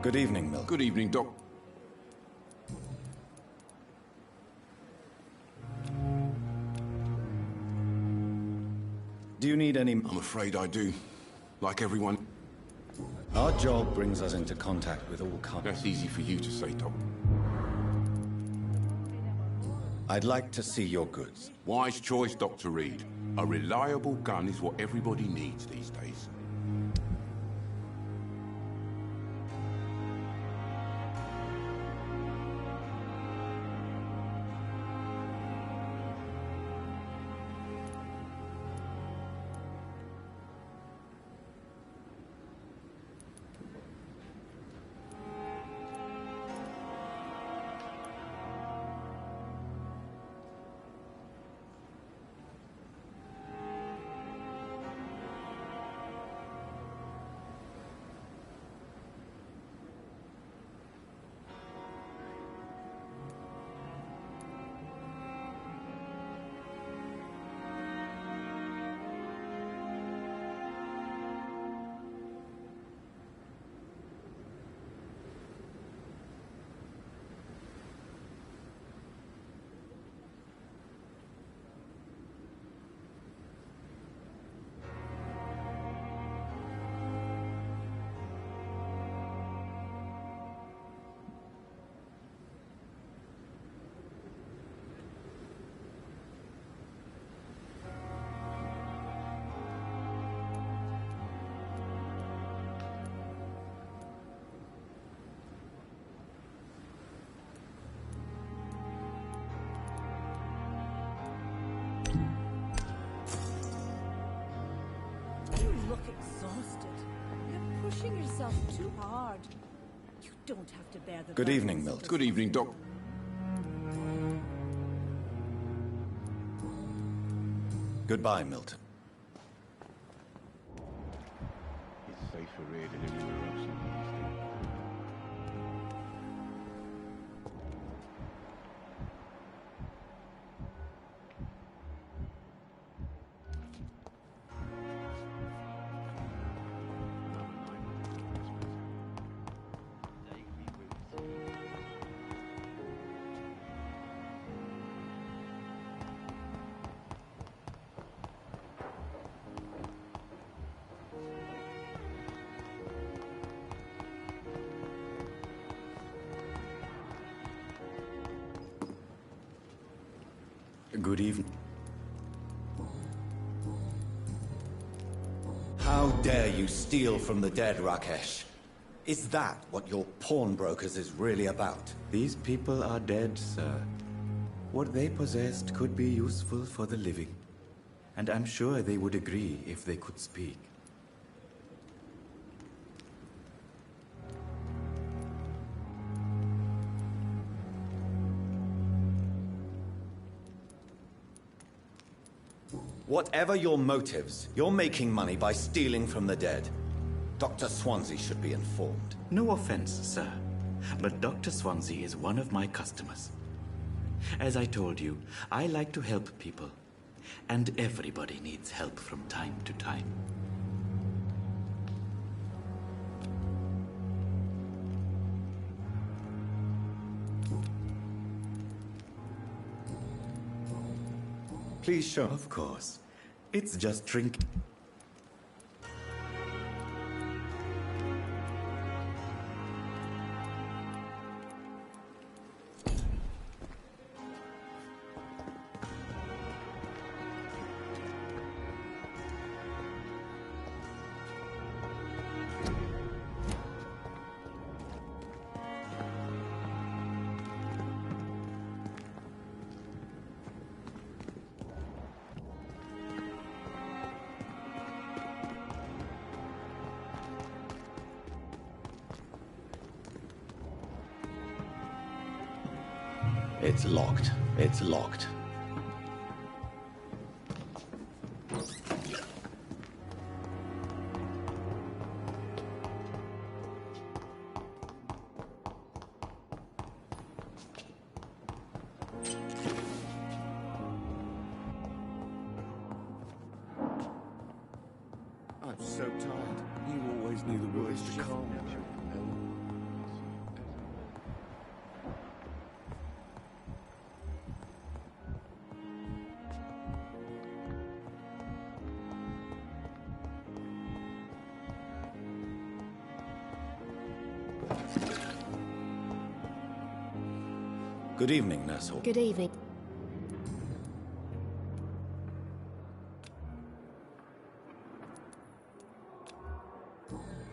Good evening, Milton. Good evening, Doc. Do you need any... I'm afraid I do. Like everyone. Our job brings us into contact with all kinds. That's easy for you to say, Doc. I'd like to see your goods. Wise choice, Dr. Reed. A reliable gun is what everybody needs these days. Pushing yourself too hard. You don't have to bear the... Good evening, Milton. Good evening, Doc. Goodbye, Milton. It's safer here than anywhere else in the East. Good evening. How dare you steal from the dead, Rakesh? Is that what your pawnbrokers is really about? These people are dead, sir. What they possessed could be useful for the living. And I'm sure they would agree if they could speak. Whatever your motives, you're making money by stealing from the dead. Dr. Swansea should be informed. No offense, sir, but Dr. Swansea is one of my customers. As I told you, I like to help people, and everybody needs help from time to time. Please show. Of course. It's just drink. It's locked. It's locked. I'm so tired. You always knew the words to calm me. Good evening, Nurse Hall. Good evening.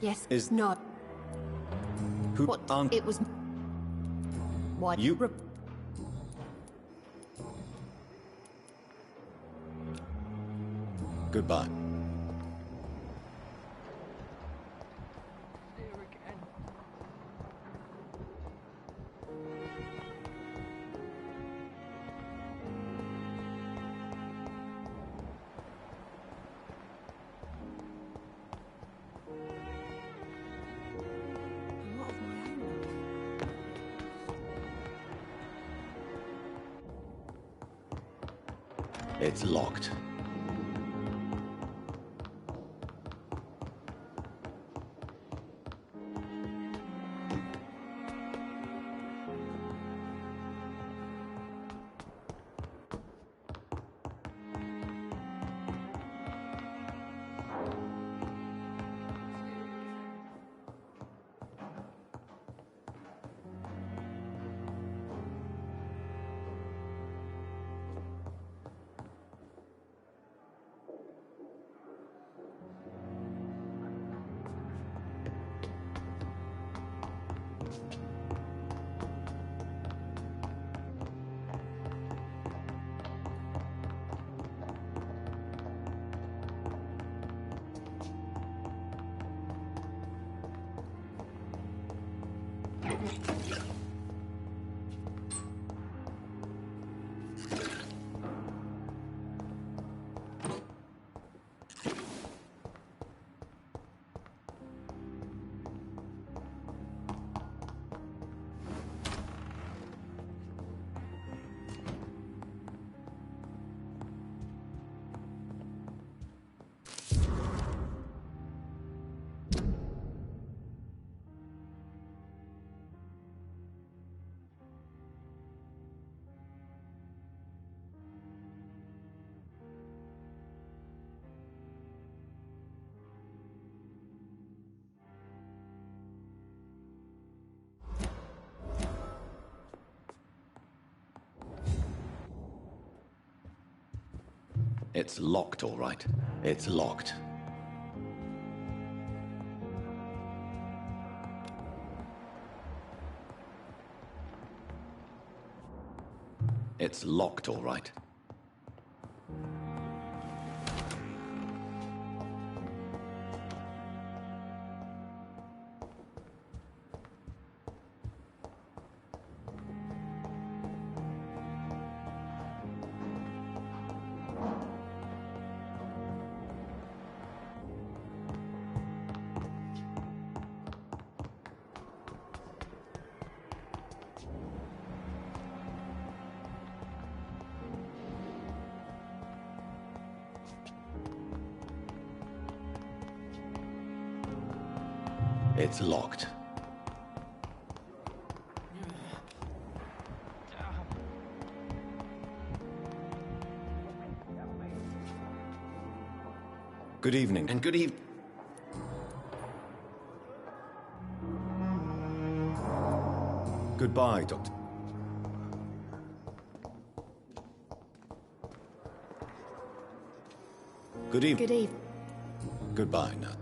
Yes, Is- no. Who What? aren't It was... What? you? Goodbye. It's locked. It's locked, all right. It's locked. It's locked, all right. It's locked. Good evening. And good evening. Goodbye, Doctor. Good evening. Good evening. Goodbye, Nurse.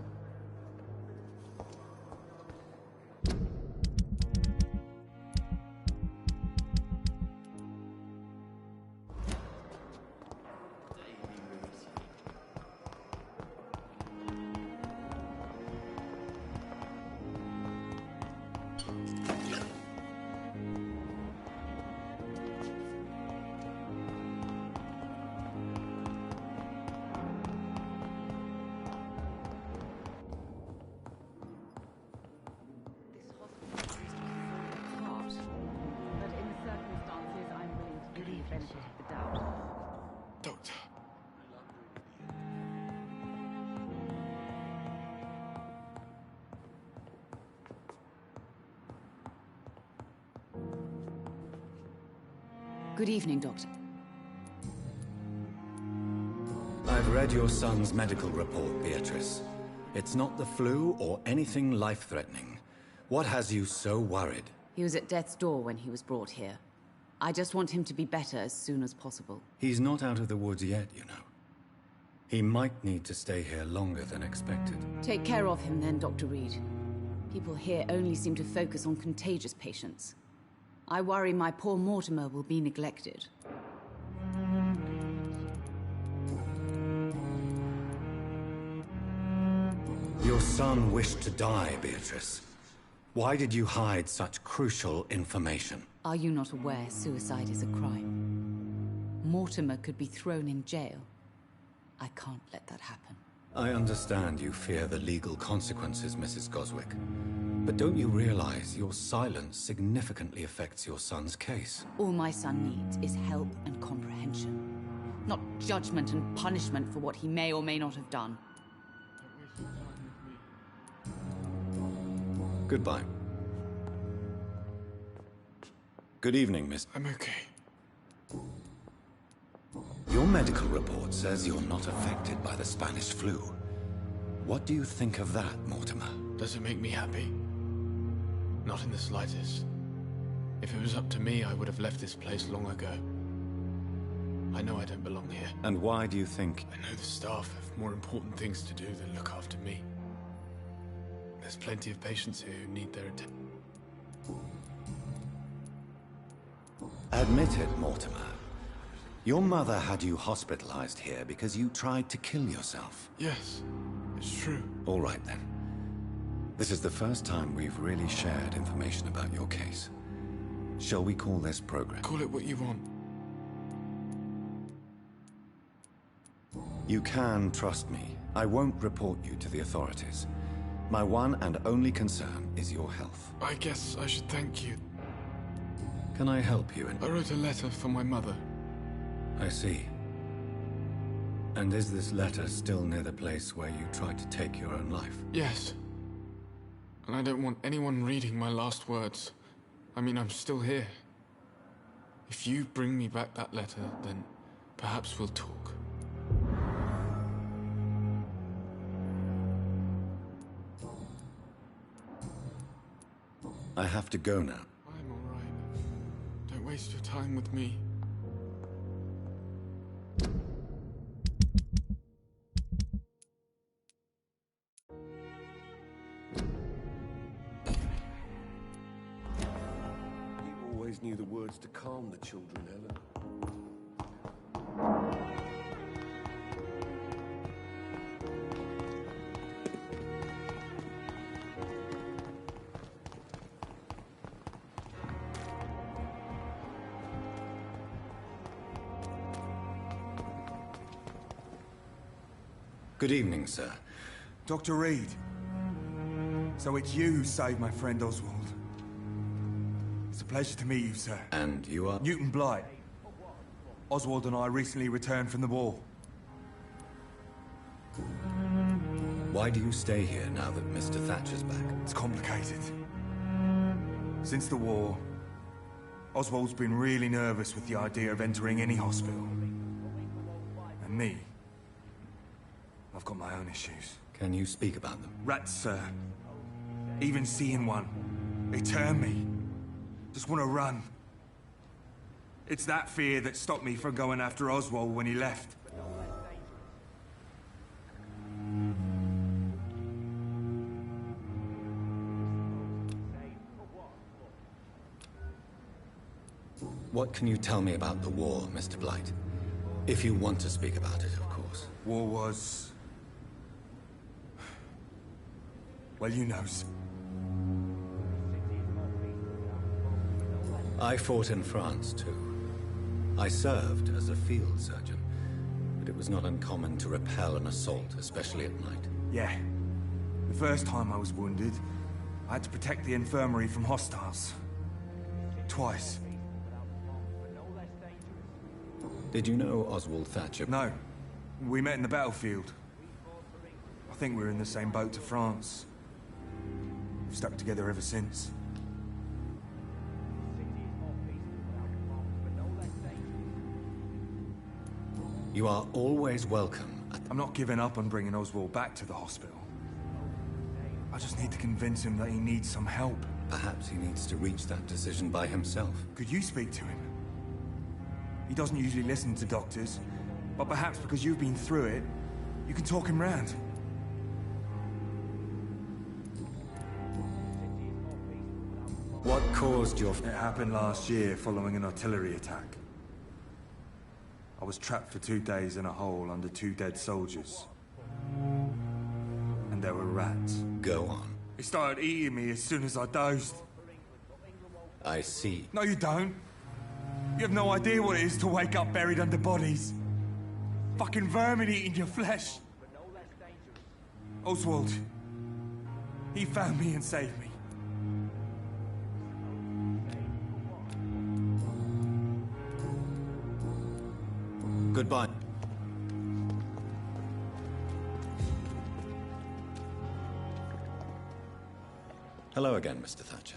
Doctor. Good evening, Doctor. I've read your son's medical report, Beatrice. It's not the flu or anything life-threatening. What has you so worried? He was at death's door when he was brought here. I just want him to be better as soon as possible. He's not out of the woods yet, you know. He might need to stay here longer than expected. Take care of him then, Dr. Reed. People here only seem to focus on contagious patients. I worry my poor Mortimer will be neglected. Your son wished to die, Beatrice. Why did you hide such crucial information? Are you not aware suicide is a crime? Mortimer could be thrown in jail. I can't let that happen. I understand you fear the legal consequences, Mrs. Goswick. But don't you realize your silence significantly affects your son's case? All my son needs is help and comprehension. Not judgment and punishment for what he may or may not have done. Goodbye. Good evening, Miss... I'm okay. Your medical report says you're not affected by the Spanish flu. What do you think of that, Mortimer? Does it make me happy? Not in the slightest. If it was up to me, I would have left this place long ago. I know I don't belong here. And why do you think... I know the staff have more important things to do than look after me. There's plenty of patients here who need their attention. Admit it, Mortimer. Your mother had you hospitalized here because you tried to kill yourself. Yes, it's true. All right, then. This is the first time we've really shared information about your case. Shall we call this progress? Call it what you want. You can trust me. I won't report you to the authorities. My one and only concern is your health. I guess I should thank you. Can I help you I wrote a letter for my mother. I see. And is this letter still near the place where you tried to take your own life? Yes. And I don't want anyone reading my last words. I mean, I'm still here. If you bring me back that letter, then perhaps we'll talk. I have to go now. I'm all right. Don't waste your time with me. You always knew the words to calm the children, Helen. Good evening, sir. Dr. Reed. So it's you who saved my friend Oswald. It's a pleasure to meet you, sir. And you are? Newton Blight. Oswald and I recently returned from the war. Why do you stay here now that Mr. Thatcher's back? It's complicated. Since the war, Oswald's been really nervous with the idea of entering any hospital. And me, I've got my own issues. Can you speak about them? Rats, sir. Even seeing one, they turn me. Just want to run. It's that fear that stopped me from going after Oswald when he left. What can you tell me about the war, Mr. Blight? If you want to speak about it, of course. War was... well, you know, sir. I fought in France, too. I served as a field surgeon, but it was not uncommon to repel an assault, especially at night. Yeah. The first time I was wounded, I had to protect the infirmary from hostiles. Twice. Did you know Oswald Thatcher? No. We met in the battlefield. I think we were in the same boat to France. We've stuck together ever since. You are always welcome at I'm not giving up on bringing Oswald back to the hospital. I just need to convince him that he needs some help. Perhaps he needs to reach that decision by himself. Could you speak to him? He doesn't usually listen to doctors, but perhaps because you've been through it, you can talk him round. What caused your... It happened last year following an artillery attack. I was trapped for 2 days in a hole under 2 dead soldiers. And there were rats. Go on. They started eating me as soon as I dozed. I see. No, you don't. You have no idea what it is to wake up buried under bodies. Fucking vermin eating your flesh. Oswald. He found me and saved me. Goodbye. Hello again, Mr. Thatcher.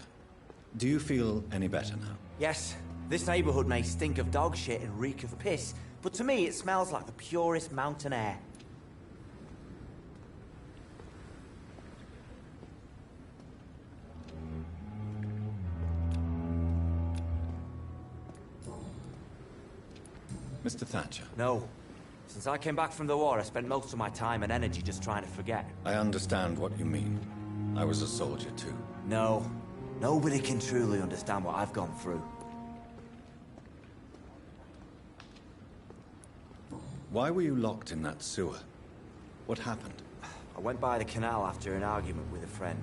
Do you feel any better now? Yes. This neighborhood may stink of dog shit and reek of piss, but to me it smells like the purest mountain air. Mr. Thatcher? No. Since I came back from the war, I spent most of my time and energy just trying to forget. I understand what you mean. I was a soldier too. No. Nobody can truly understand what I've gone through. Why were you locked in that sewer? What happened? I went by the canal after an argument with a friend.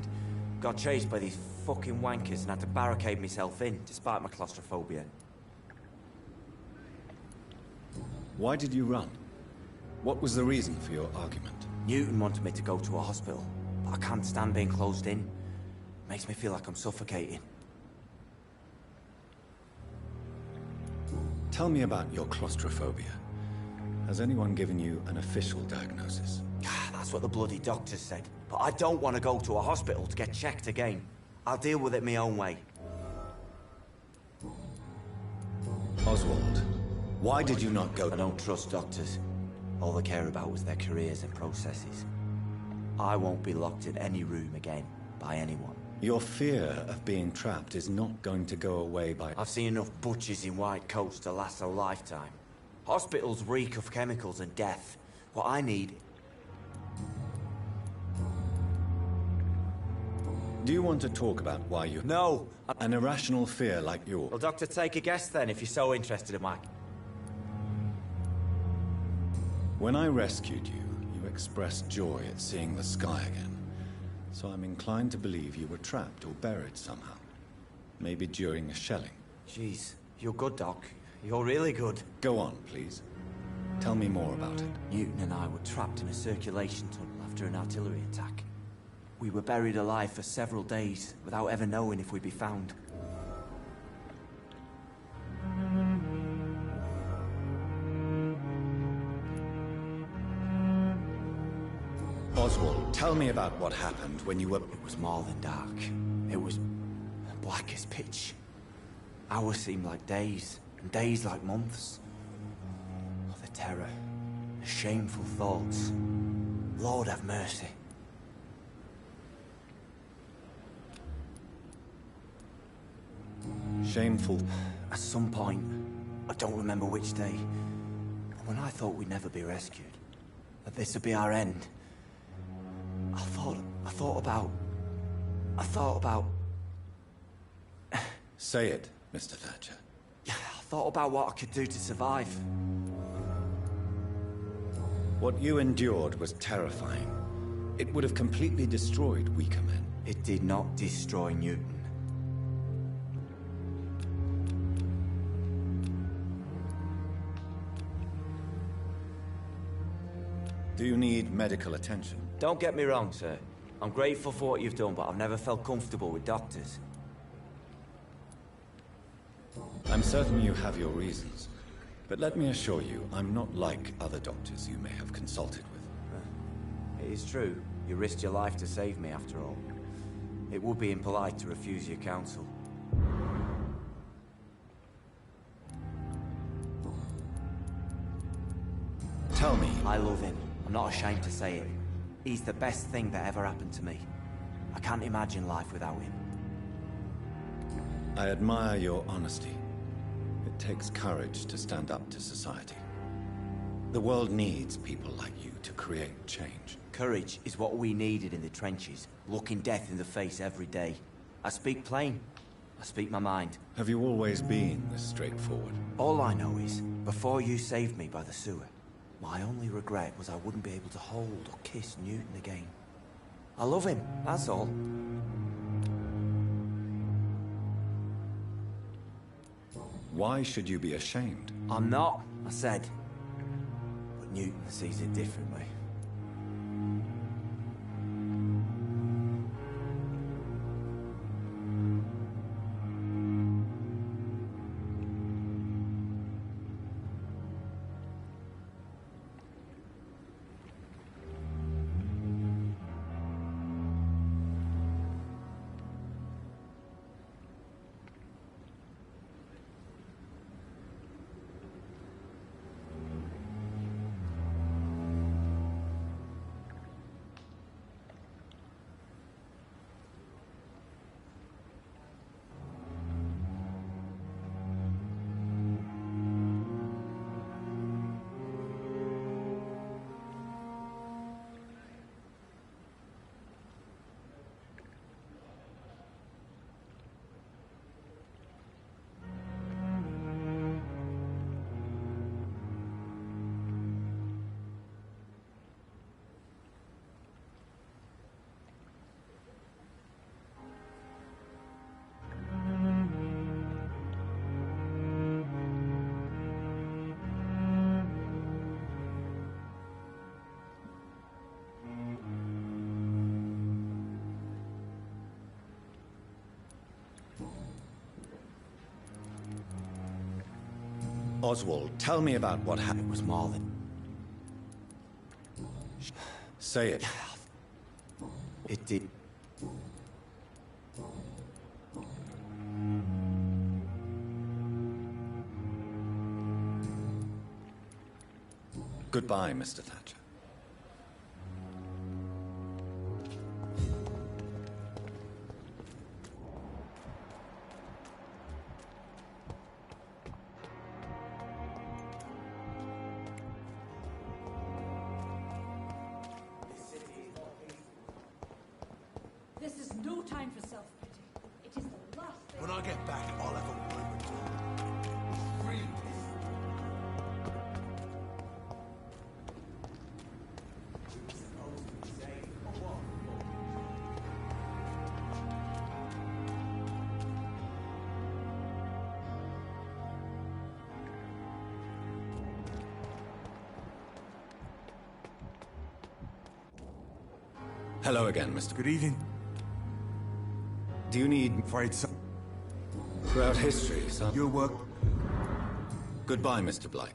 Got chased by these fucking wankers and had to barricade myself in, despite my claustrophobia. Why did you run? What was the reason for your argument? Newton wanted me to go to a hospital, but I can't stand being closed in. Makes me feel like I'm suffocating. Tell me about your claustrophobia. Has anyone given you an official diagnosis? That's what the bloody doctor said. But I don't want to go to a hospital to get checked again. I'll deal with it my own way. Oswald, why did you not go? I don't trust doctors. All they care about was their careers and processes. I won't be locked in any room again, by anyone. Your fear of being trapped is not going to go away by... I've seen enough butchers in white coats to last a lifetime. Hospitals reek of chemicals and death. What I need... Do you want to talk about why you... No! An irrational fear like yours? Well, Doctor, take a guess then, if you're so interested in my... When I rescued you, you expressed joy at seeing the sky again. So I'm inclined to believe you were trapped or buried somehow. Maybe during a shelling. Jeez, you're good, Doc. You're really good. Go on, please. Tell me more about it. Newton and I were trapped in a circulation tunnel after an artillery attack. We were buried alive for several days, without ever knowing if we'd be found. Oswald, tell me about what happened when you were... It was more than dark. It was black as pitch. Hours seemed like days, and days like months. Oh, the terror, the shameful thoughts. Lord have mercy. Shameful. At some point, I don't remember which day, when I thought we'd never be rescued, that this would be our end, I thought about... Say it, Mr. Thatcher. I thought about what I could do to survive. What you endured was terrifying. It would have completely destroyed weaker men. It did not destroy Newton. Do you need medical attention? Don't get me wrong, sir. I'm grateful for what you've done, but I've never felt comfortable with doctors. I'm certain you have your reasons. But let me assure you, I'm not like other doctors you may have consulted with. It is true. You risked your life to save me, after all. It would be impolite to refuse your counsel. Tell me. I love him. I'm not ashamed to say it. He's the best thing that ever happened to me. I can't imagine life without him. I admire your honesty. takes courage to stand up to society. The world needs people like you to create change. Courage is what we needed in the trenches, looking death in the face every day. I speak plain. I speak my mind. Have you always been this straightforward? All I know is, before you saved me by the sewer, my only regret was I wouldn't be able to hold or kiss Newton again. I love him, that's all. Why should you be ashamed? I'm not, I said. But Newton sees it differently. Oswald, tell me about what happened. It was more than... Say it. It did. Goodbye, Mr. Thatcher. This is no time for self-pity. It is the last thing... When I get back, I'll have a word with you. Read this. Hello again, Mr. Good evening. Do you need... Afraid so. Throughout history, some... Your work. Goodbye, Mr. Blight.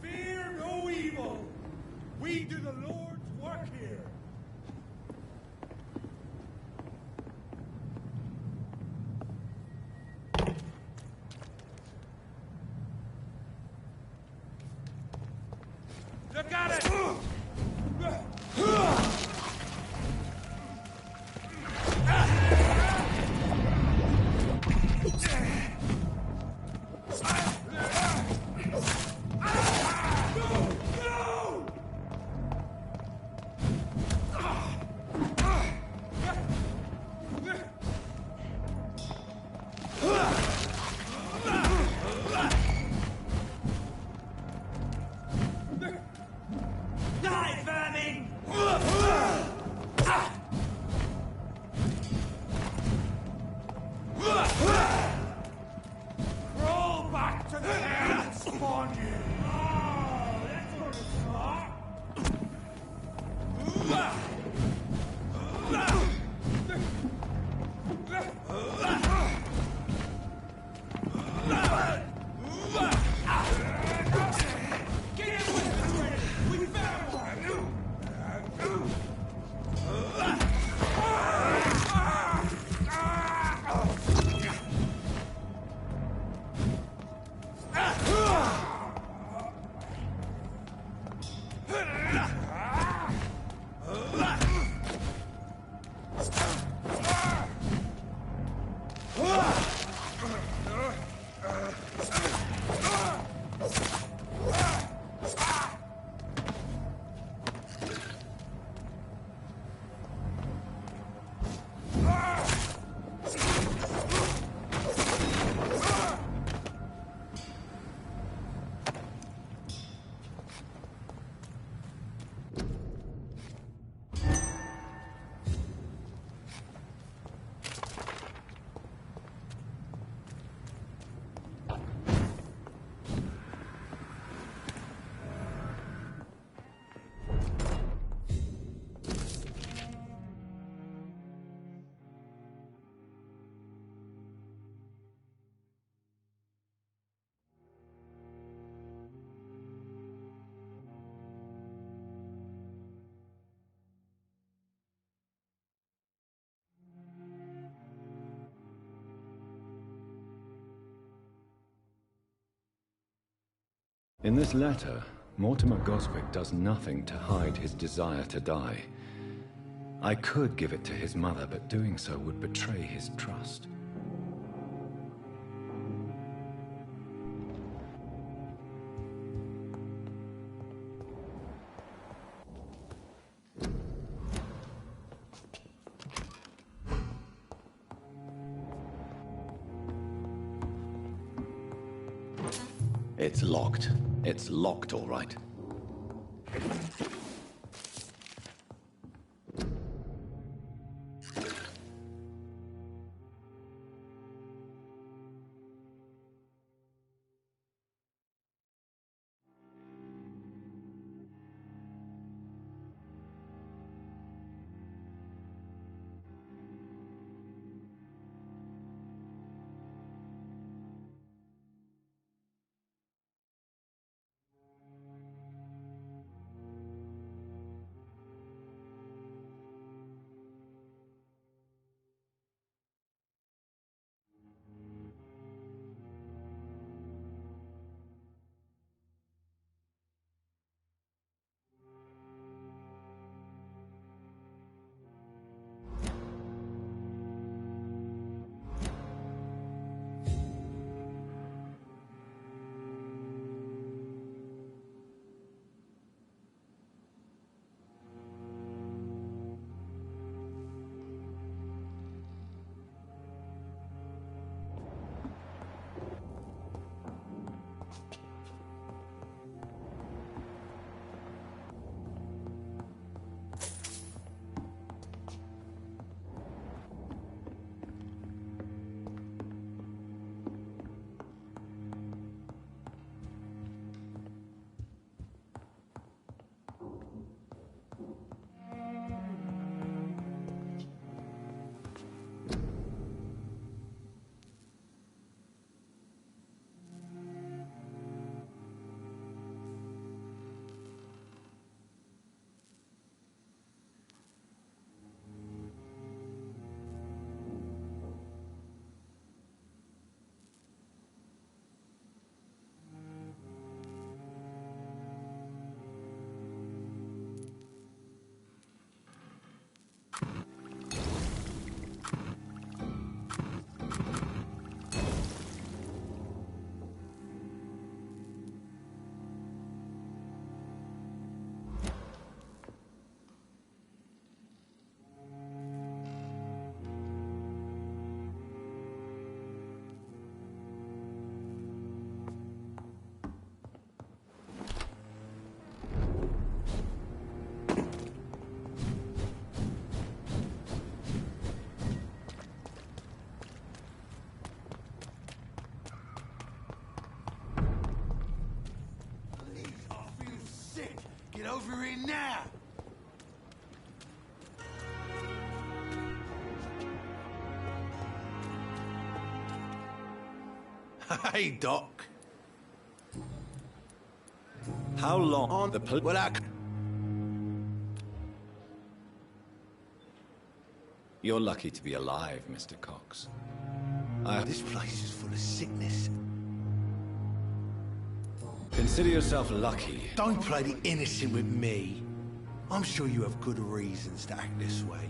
Fear no evil. We do the Lord's work here. Look at it! In this letter, Mortimer Goswick does nothing to hide his desire to die. I could give it to his mother, but doing so would betray his trust. It's locked. It's locked, all right. Get over here now! Hey, Doc. How long on the Well, You're lucky to be alive, Mr. Cox. This place is full of sickness. Consider yourself lucky. Don't play the innocent with me. I'm sure you have good reasons to act this way.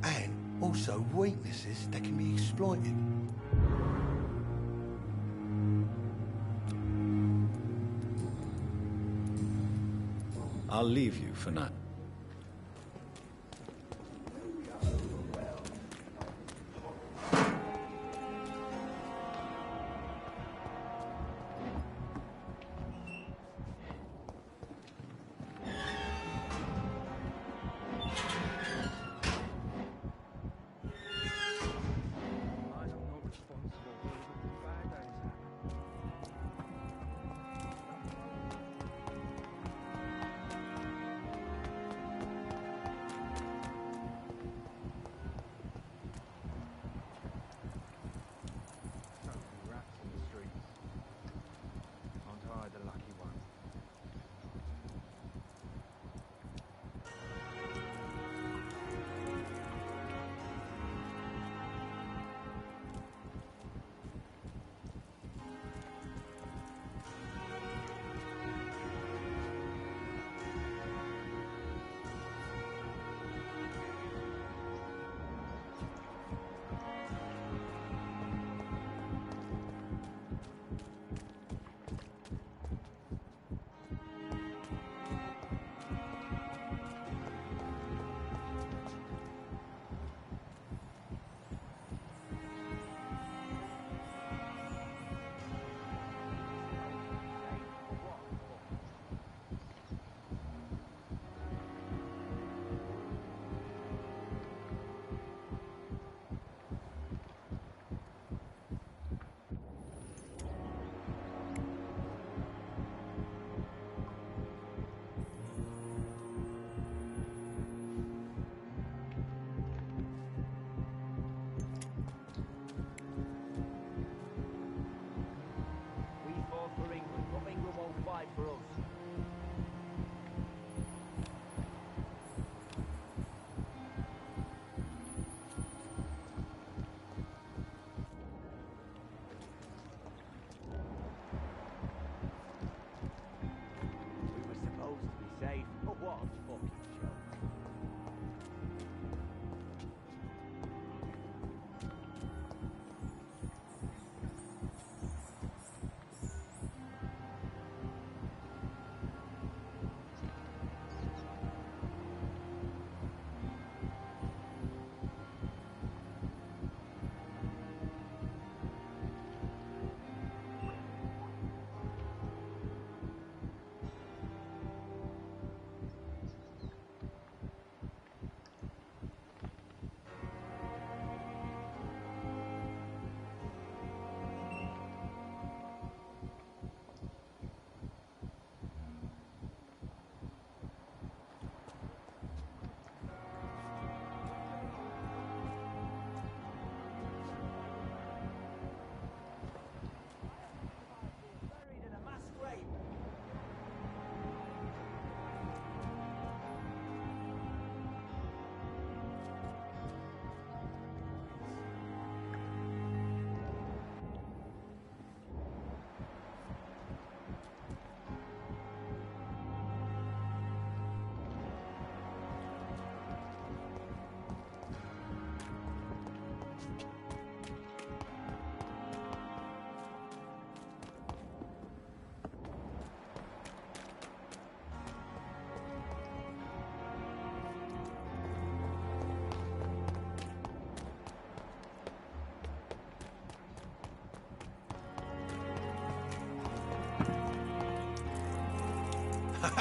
And also weaknesses that can be exploited. I'll leave you for now.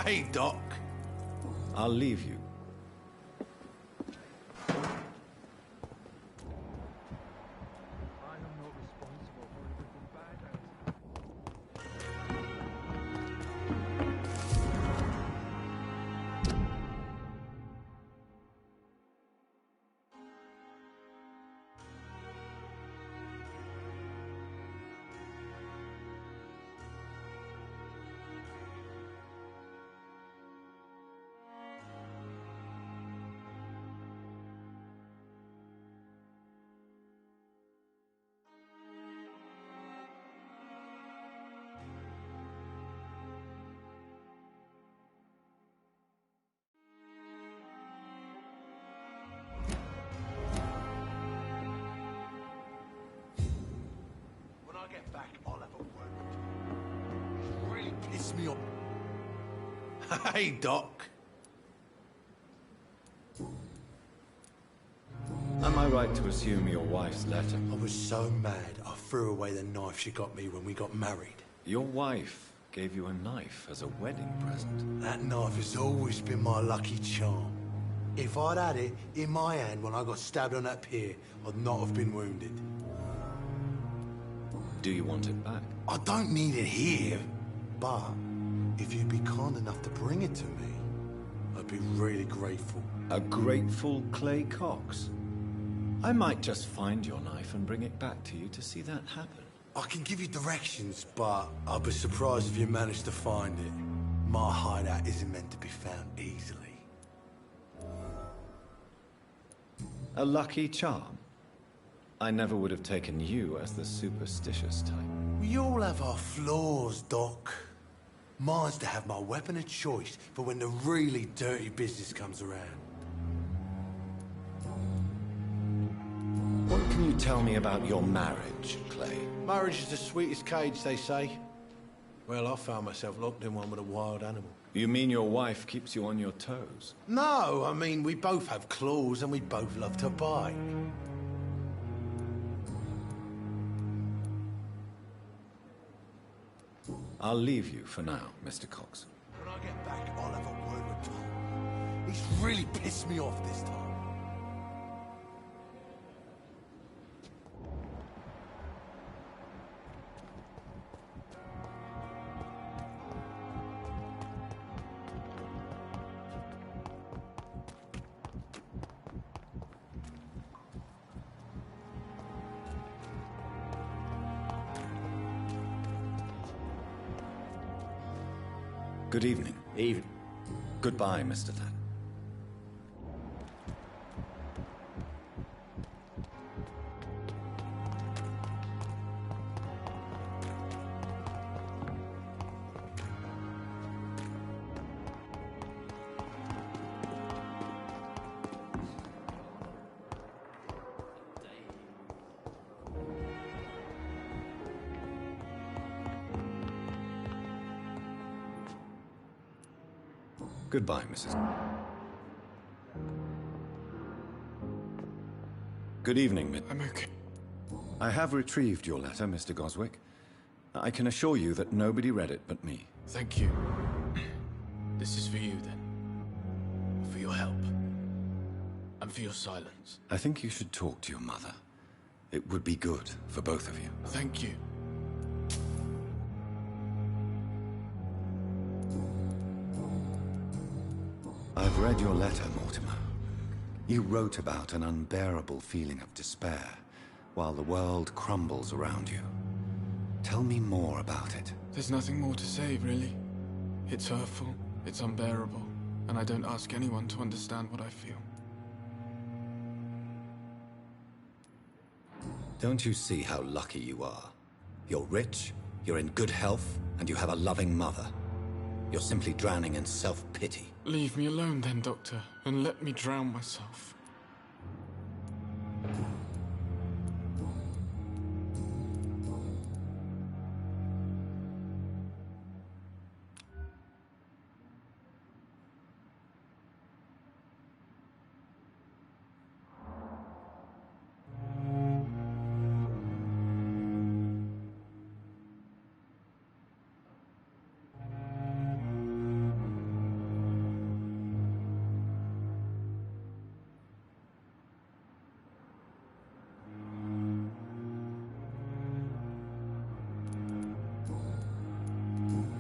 Hey, Doc. I'll leave you. When I get back, I'll have a word with you. Really piss me off. Hey, Doc. Am I right to assume your wife's letter? I was so mad, I threw away the knife she got me when we got married. Your wife gave you a knife as a wedding present. That knife has always been my lucky charm. If I'd had it in my hand when I got stabbed on that pier, I'd not have been wounded. Do you want it back? I don't need it here, but if you'd be kind enough to bring it to me, I'd be really grateful. A grateful Clay Cox? I might just find your knife and bring it back to you to see that happen. I can give you directions, but I'll be surprised if you manage to find it. My hideout isn't meant to be found easily. A lucky charm? I never would have taken you as the superstitious type. We all have our flaws, Doc. Mine's to have my weapon of choice for when the really dirty business comes around. What can you tell me about your marriage, Clay? Marriage is the sweetest cage, they say. Well, I found myself locked in one with a wild animal. You mean your wife keeps you on your toes? No, I mean, we both have claws and we both love to bite. I'll leave you for now, Mr. Cox. When I get back, I'll have a word with Tom. He's really pissed me off this time. Good evening. Evening. Goodbye, Mr. Than. Goodbye, Mrs. Good evening, I'm okay. I have retrieved your letter, Mr. Goswick. I can assure you that nobody read it but me. Thank you. This is for you, then. For your help. And for your silence. I think you should talk to your mother. It would be good for both of you. Thank you. I've read your letter, Mortimer. You wrote about an unbearable feeling of despair while the world crumbles around you. Tell me more about it. There's nothing more to say, really. It's hurtful, it's unbearable, and I don't ask anyone to understand what I feel. Don't you see how lucky you are? You're rich, you're in good health, and you have a loving mother. You're simply drowning in self-pity. Leave me alone then, Doctor, and let me drown myself.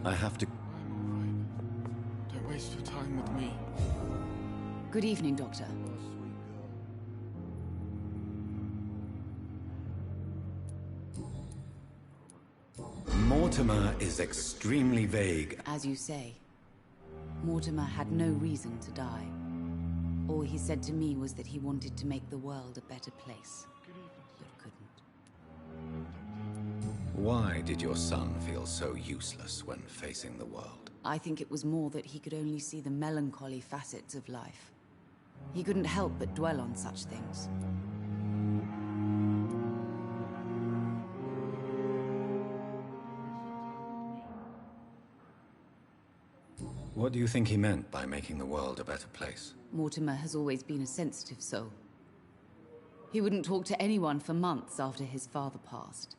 I have to... I'm all right. Don't waste your time with me. Good evening, Doctor. Mortimer is extremely vague. As you say, Mortimer had no reason to die. All he said to me was that he wanted to make the world a better place, but couldn't. Why did your son feel so useless when facing the world? I think it was more that he could only see the melancholy facets of life. He couldn't help but dwell on such things. What do you think he meant by making the world a better place? Mortimer has always been a sensitive soul. He wouldn't talk to anyone for months after his father passed.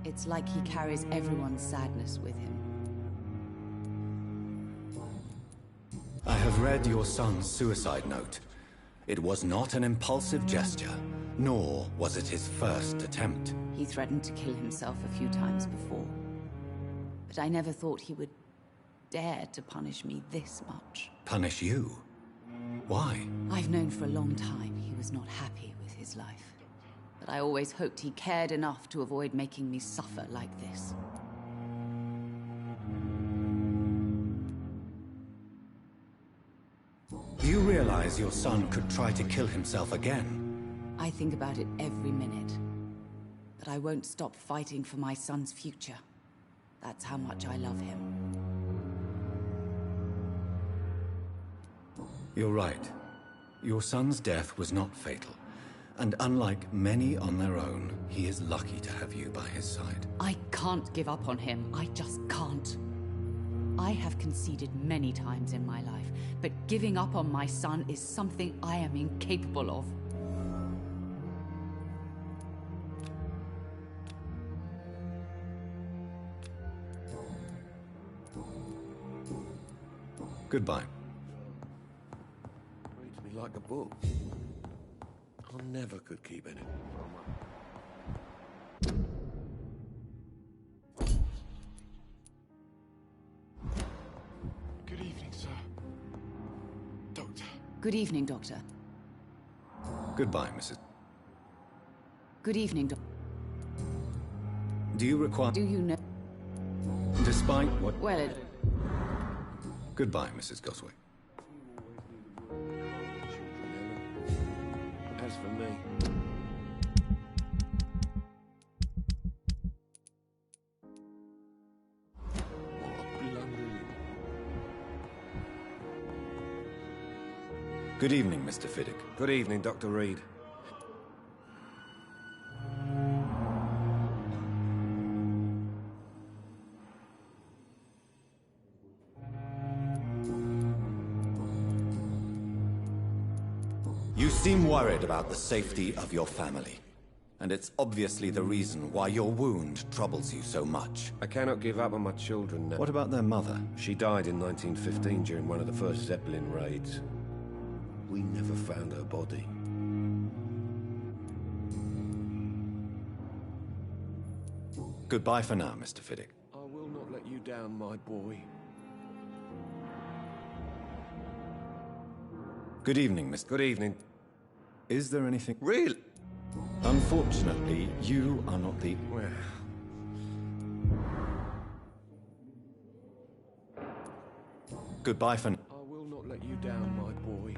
It's like he carries everyone's sadness with him. I have read your son's suicide note. It was not an impulsive gesture, nor was it his first attempt. He threatened to kill himself a few times before. But I never thought he would dare to punish me this much. Punish you? Why? I've known for a long time he was not happy with his life. But I always hoped he cared enough to avoid making me suffer like this. Do you realize your son could try to kill himself again? I think about it every minute. But I won't stop fighting for my son's future. That's how much I love him. You're right. Your son's death was not fatal. And unlike many on their own, he is lucky to have you by his side. I can't give up on him. I just can't. I have conceded many times in my life, but giving up on my son is something I am incapable of. Goodbye. Reads me like a book. I never could keep anything from her. Good evening, sir. Doctor. Good evening, Doctor. Goodbye, Mrs. Good evening, Doctor. Do you require... Do you know... Despite what... Well, it... Goodbye, Mrs. Goswick. As for me... Good evening, Mr. Fiddick. Good evening, Dr. Reed. You seem worried about the safety of your family. And it's obviously the reason why your wound troubles you so much. I cannot give up on my children now. What about their mother? She died in 1915 during one of the first Zeppelin raids. We never found her body. Goodbye for now, Mr. Fiddick. I will not let you down, my boy. Good evening, Mr. Good evening. Is there anything... Really? Unfortunately, you are not the... Well... Goodbye for now. I will not let you down, my boy.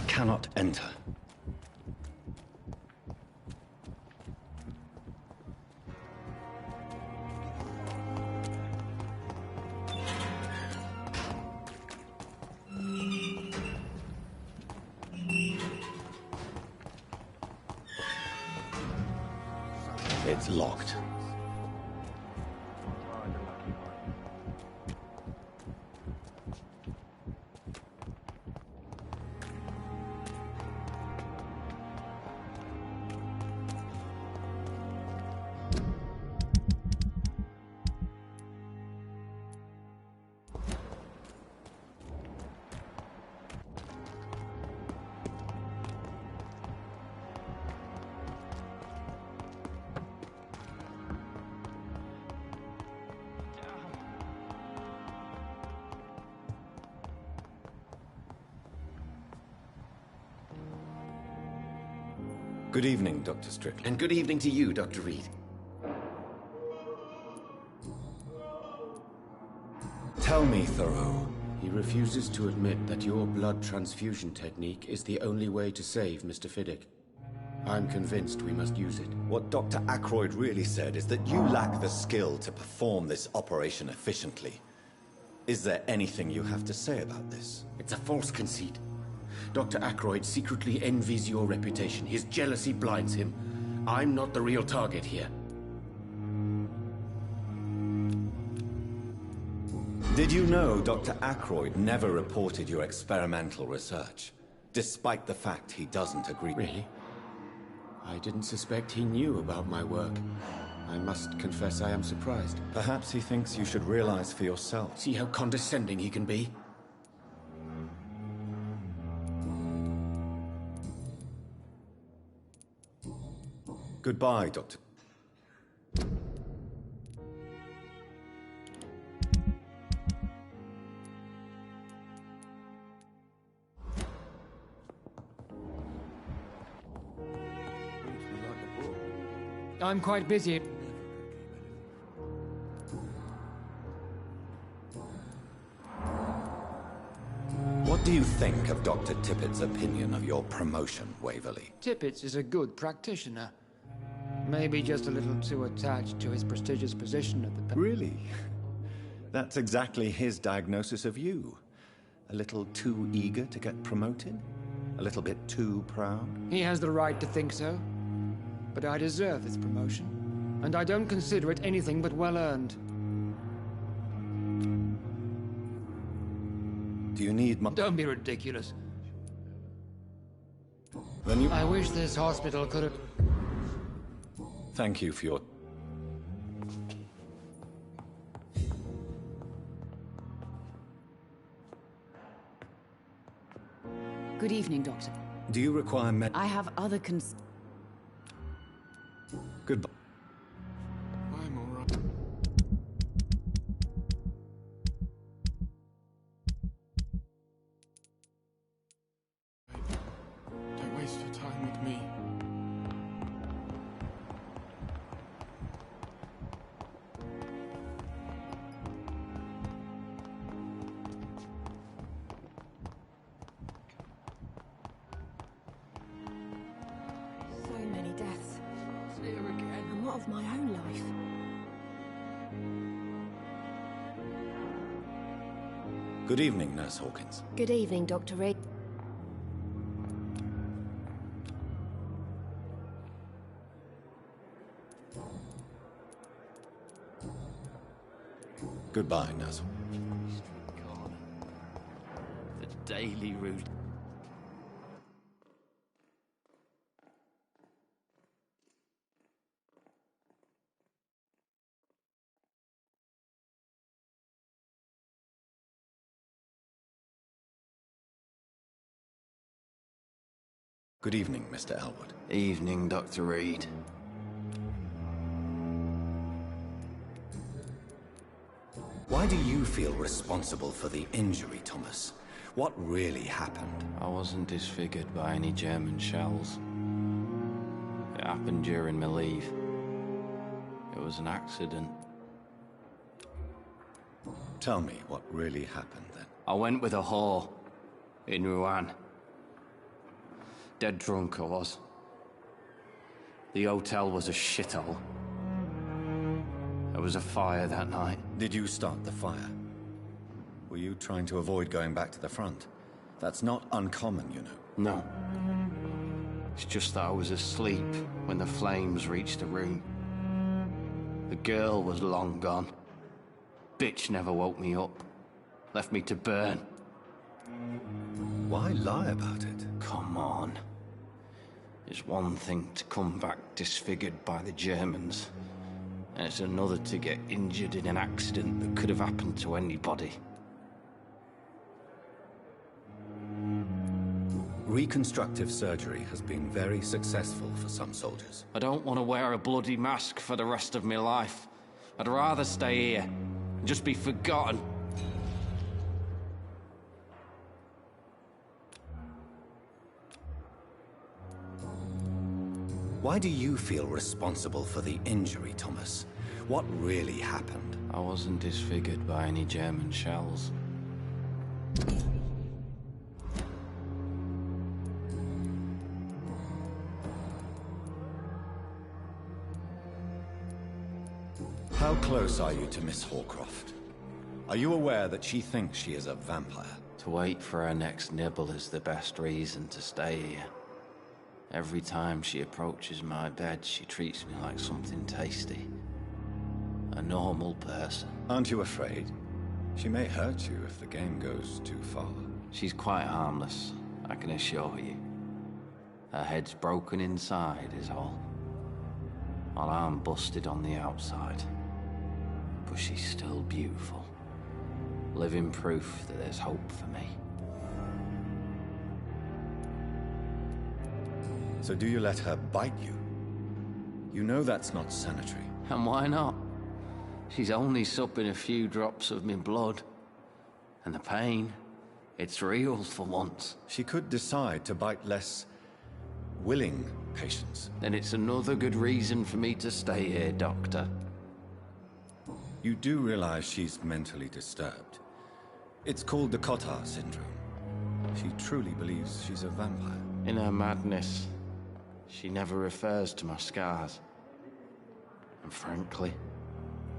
cannot enter. It's locked. Good evening, Dr. Strickland. And good evening to you, Dr. Reed. Tell me, Thoreau. He refuses to admit that your blood transfusion technique is the only way to save Mr. Fiddick. I'm convinced we must use it. What Dr. Ackroyd really said is that you lack the skill to perform this operation efficiently. Is there anything you have to say about this? It's a false conceit. Dr. Ackroyd secretly envies your reputation. His jealousy blinds him. I'm not the real target here. Did you know Dr. Ackroyd never reported your experimental research, despite the fact he doesn't agree? Really? I didn't suspect he knew about my work. I must confess I am surprised. Perhaps he thinks you should realize for yourself. See how condescending he can be? Goodbye, Doctor. I'm quite busy. What do you think of Dr. Tippett's opinion of your promotion, Waverley? Tippett is a good practitioner. Maybe just a little too attached to his prestigious position at the... Really? That's exactly his diagnosis of you. A little too eager to get promoted? A little bit too proud? He has the right to think so. But I deserve this promotion. And I don't consider it anything but well-earned. Do you need my... Don't be ridiculous. Then you... I wish this hospital could have... Thank you for your... Good evening, Doctor. Do you require I have other Goodbye. I'm all right. Don't waste your time with me. So many deaths. It's here again. And what of my own life? Good evening, Nurse Hawkins. Good evening, Dr. Reed. Goodbye, Nurse. The daily route. Good evening, Mr. Elwood. Evening, Dr. Reed. Why do you feel responsible for the injury, Thomas? What really happened? I wasn't disfigured by any German shells. It happened during my leave. It was an accident. Tell me what really happened then. I went with a whore in Rouen. Dead drunk, I was. The hotel was a shithole. There was a fire that night. Did you start the fire? Were you trying to avoid going back to the front? That's not uncommon, you know. No. It's just that I was asleep when the flames reached the room. The girl was long gone. Bitch never woke me up. Left me to burn. Why lie about it? Come on. It's one thing to come back disfigured by the Germans, and it's another to get injured in an accident that could have happened to anybody. Reconstructive surgery has been very successful for some soldiers. I don't want to wear a bloody mask for the rest of my life. I'd rather stay here and just be forgotten. Why do you feel responsible for the injury, Thomas? What really happened? I wasn't disfigured by any German shells. How close are you to Miss Horcroft? Are you aware that she thinks she is a vampire? To wait for her next nibble is the best reason to stay here. Every time she approaches my bed, she treats me like something tasty. A normal person. Aren't you afraid? She may hurt you if the game goes too far. She's quite harmless, I can assure you. Her head's broken inside is all. While I'm busted on the outside. But she's still beautiful. Living proof that there's hope for me. So do you let her bite you? You know that's not sanitary. And why not? She's only supping a few drops of my blood. And the pain, it's real for once. She could decide to bite less willing patients. Then it's another good reason for me to stay here, Doctor. You do realize she's mentally disturbed. It's called the Cotard syndrome. She truly believes she's a vampire. In her madness, she never refers to my scars. And frankly,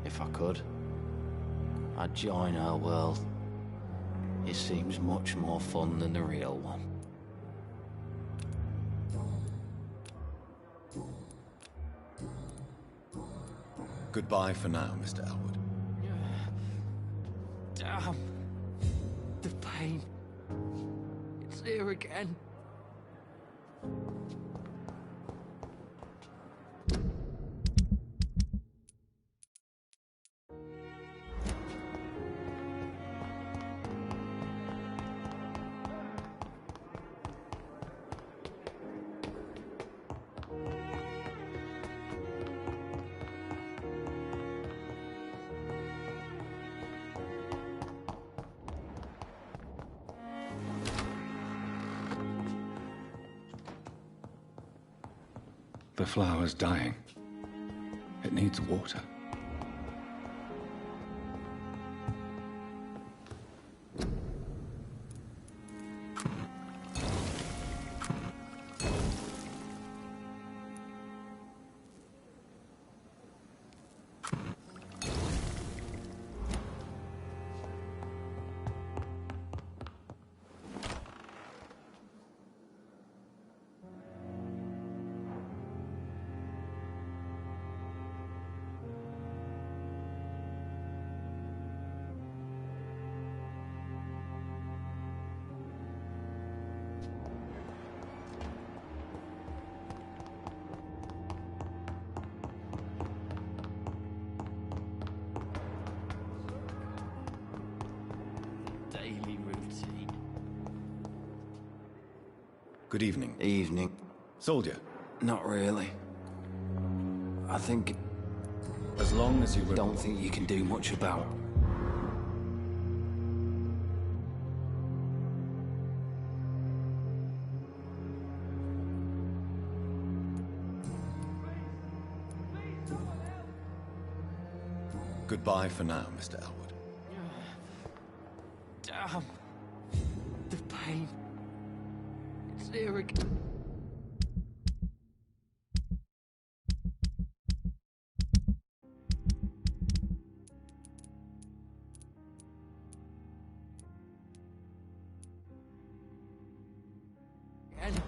if I could, I'd join her world. It seems much more fun than the real one. Goodbye for now, Mr. Elwood. Damn. The pain. It's here again. The flower's dying. It needs water. Daily routine. Good evening. Evening. Soldier. Not really. I think... As long as you... Don't think you can do much about. Goodbye for now, Mr. Elwood. Damn. The pain. It's here again. And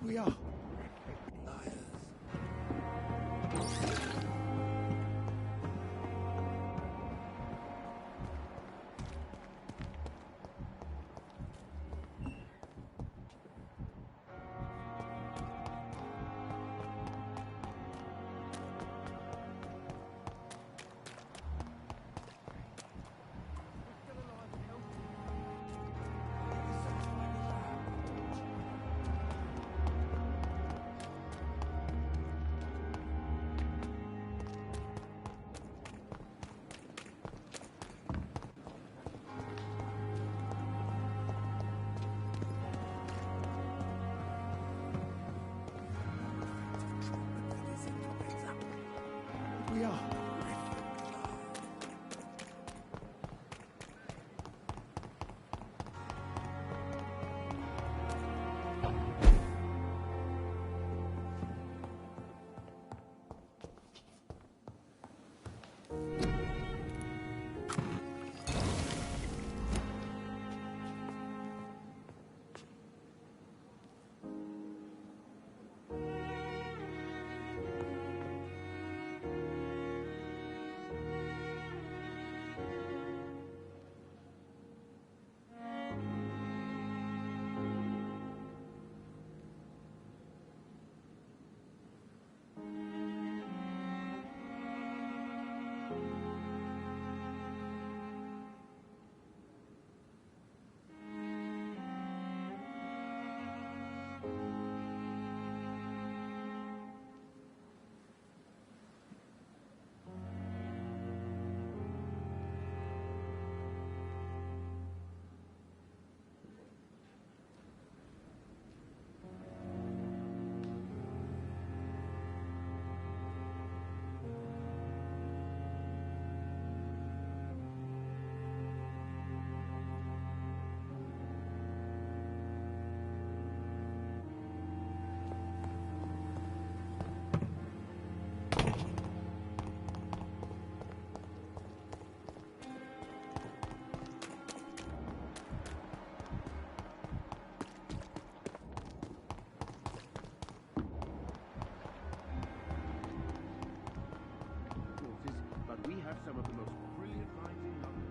we are. We are. But we have some of the most brilliant minds in London.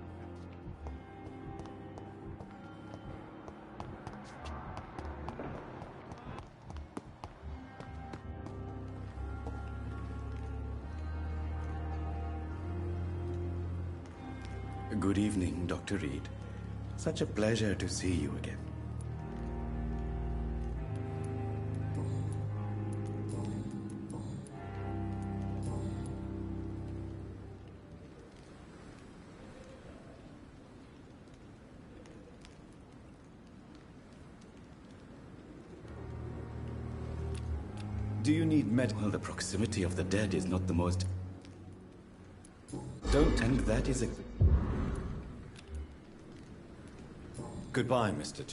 Good evening, Dr. Reed. Such a pleasure to see you again. Do you need medical? The proximity of the dead is not the most... Don't, and that is a... Goodbye, Mr.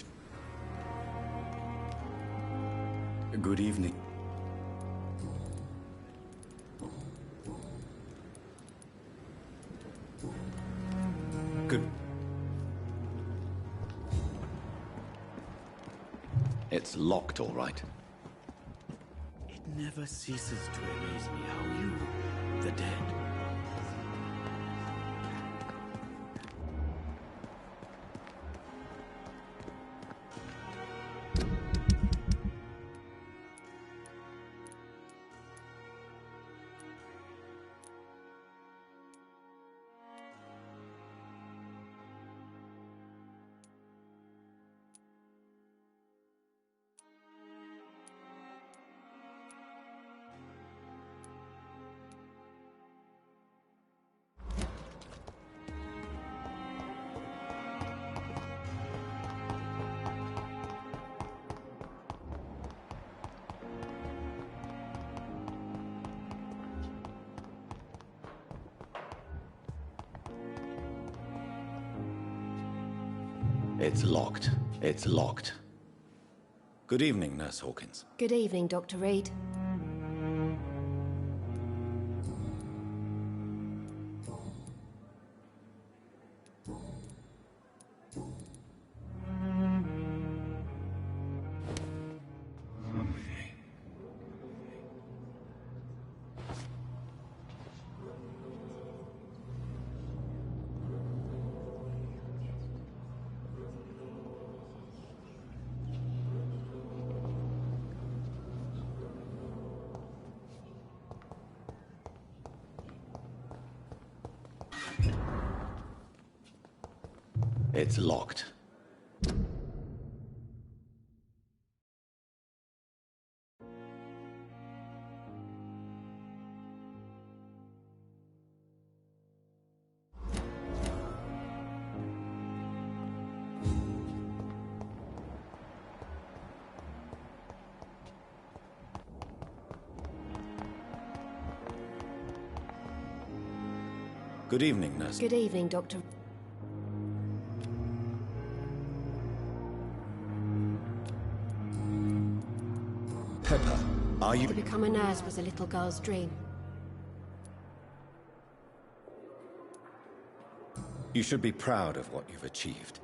Good evening. Good... It's locked, all right. It never ceases to amaze me how you, the dead, It's locked. It's locked. Good evening, Nurse Hawkins. Good evening, Dr. Reed. It's locked. Good evening, Nurse. Good evening, Dr. Pepper, are you... To become a nurse was a little girl's dream. You should be proud of what you've achieved.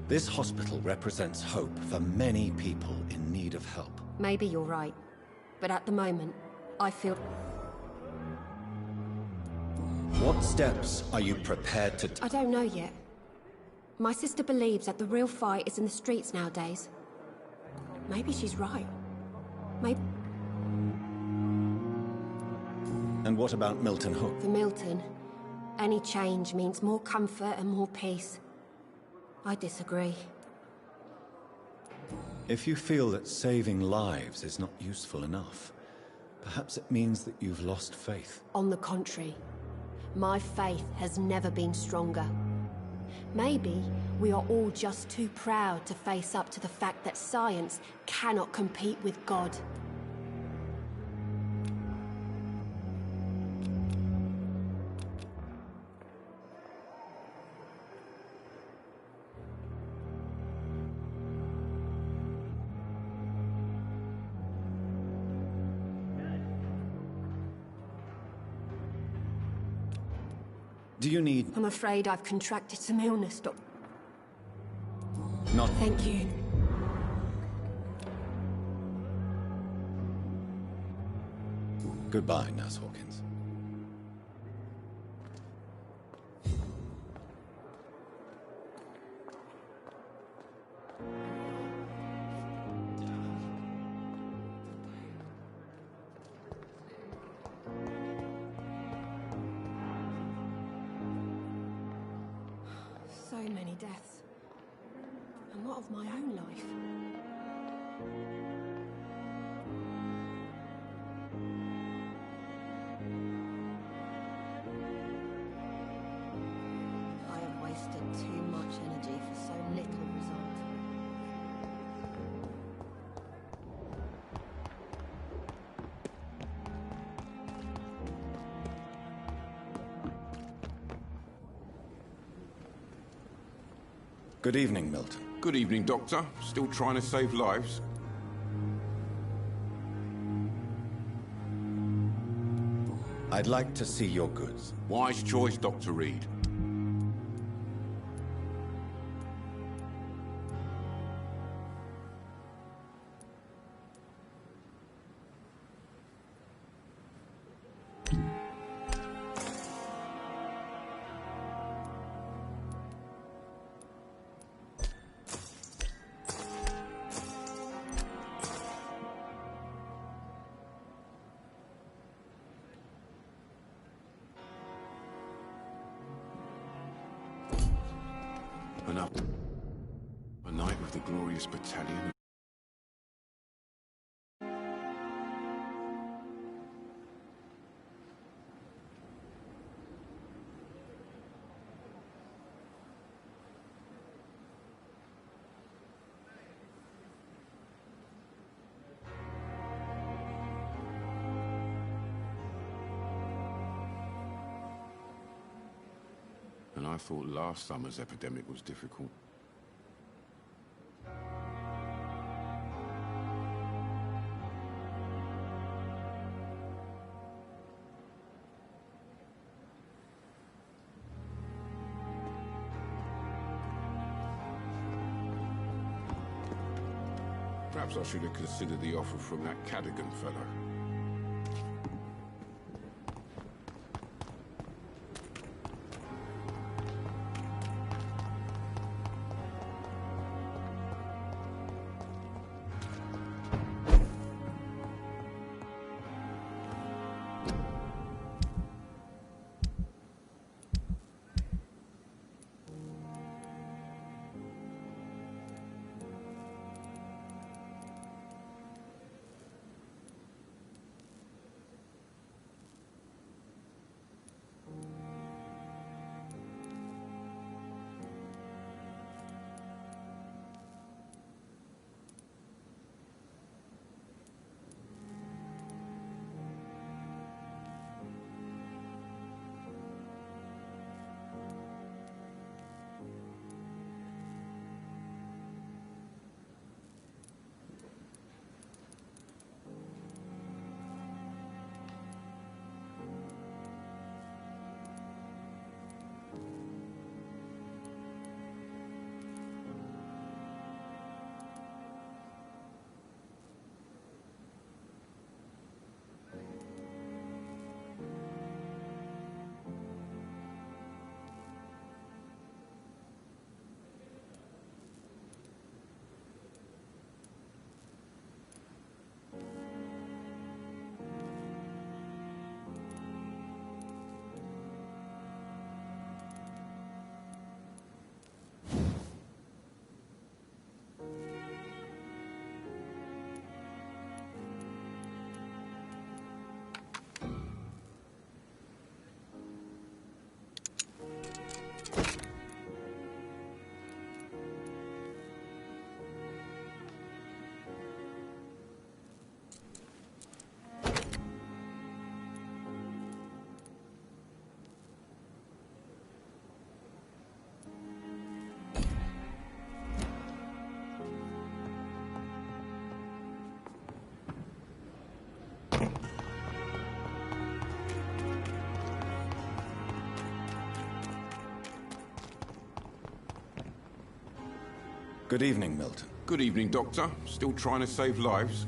This hospital represents hope for many people in need of help. Maybe you're right, but at the moment, I feel... What steps are you prepared to... I don't know yet. My sister believes that the real fight is in the streets nowadays. Maybe she's right. Maybe... And what about Milton Hook? For Milton, any change means more comfort and more peace. I disagree. If you feel that saving lives is not useful enough, perhaps it means that you've lost faith. On the contrary, my faith has never been stronger. Maybe we are all just too proud to face up to the fact that science cannot compete with God. Do you need... I'm afraid I've contracted some illness, Doc. Not... Thank you. Goodbye, Nurse Hawkins. So many deaths. And what of my own life? I have wasted too much energy for so little result. Good evening, Milton. Good evening, Doctor. Still trying to save lives? I'd like to see your goods. Wise choice, Dr. Reed. A night with the glorious battalion. And I thought last summer's epidemic was difficult. Perhaps I should have considered the offer from that Cadogan fellow. Good evening, Milton. Good evening, Doctor. Still trying to save lives?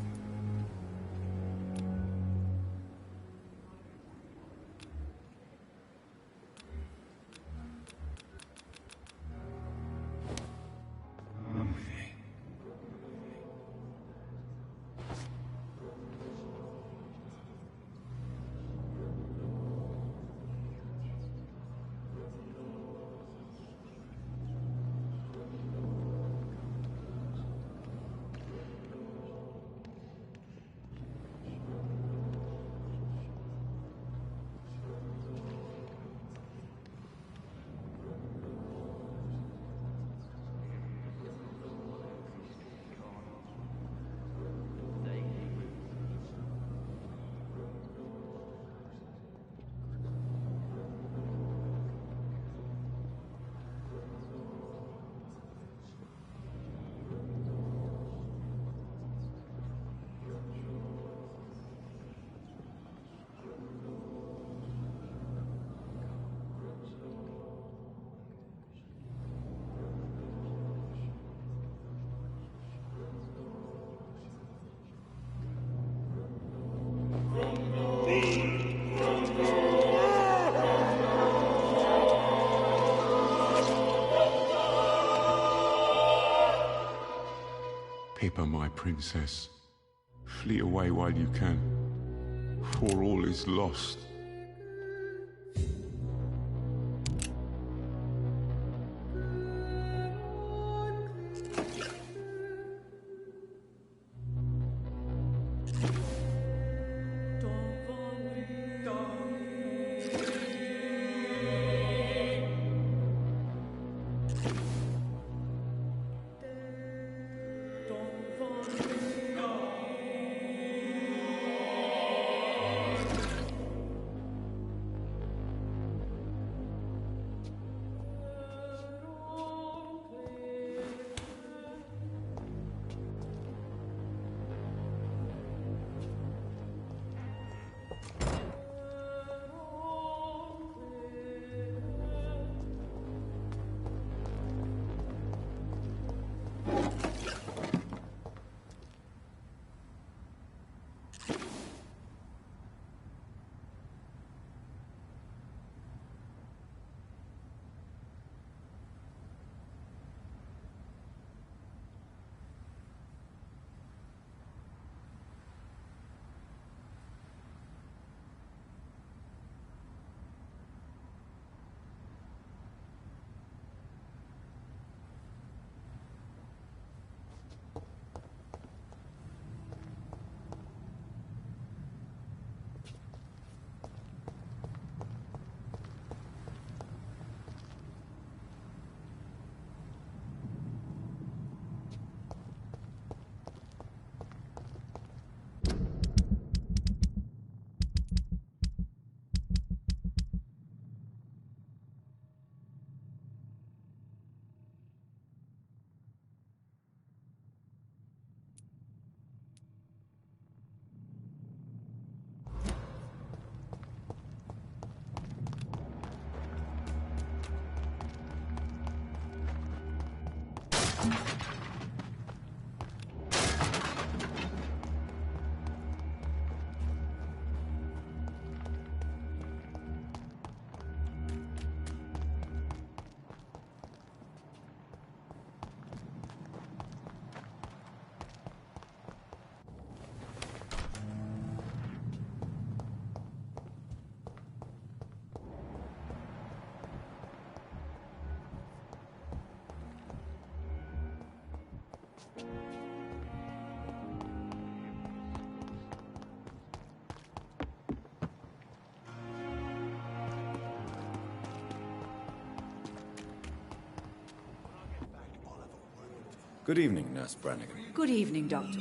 Pippa, my princess, flee away while you can, for all is lost. Good evening, Nurse Brannigan. Good evening, Doctor.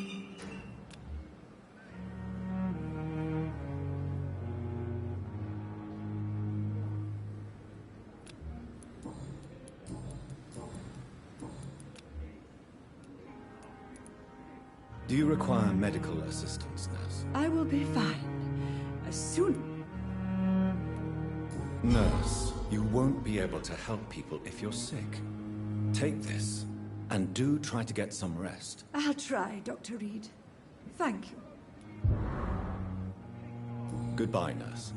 Do you require medical assistance, Nurse? I will be fine. As soon... Nurse, you won't be able to help people if you're sick. Take this, and do try to get some rest. I'll try, Dr. Reed. Thank you. Goodbye, Nurse.